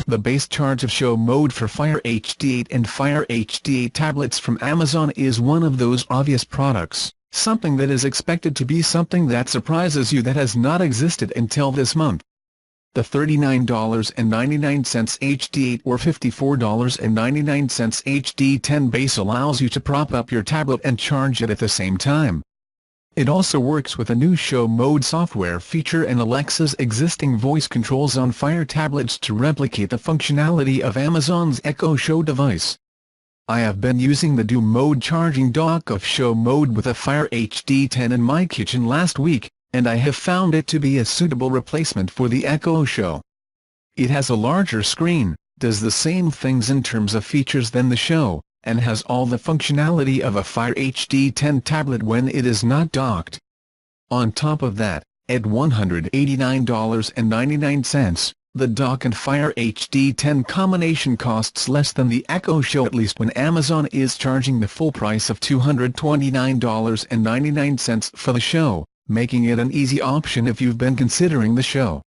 The base charge of Show Mode for Fire HD8 and Fire HD8 tablets from Amazon is one of those obvious products, something that is expected to be something that surprises you that has not existed until this month. The $39.99 HD8 or $54.99 HD10 base allows you to prop up your tablet and charge it at the same time. It also works with a new Show Mode software feature and Alexa's existing voice controls on Fire tablets to replicate the functionality of Amazon's Echo Show device. I have been using the dual mode charging dock of Show Mode with a Fire HD10 in my kitchen last week, and I have found it to be a suitable replacement for the Echo Show. It has a larger screen, does the same things in terms of features than the Show, and has all the functionality of a Fire HD10 tablet when it is not docked. On top of that, at $189.99, the dock and Fire HD10 combination costs less than the Echo Show, at least when Amazon is charging the full price of $229.99 for the Show, making it an easy option if you've been considering the Show.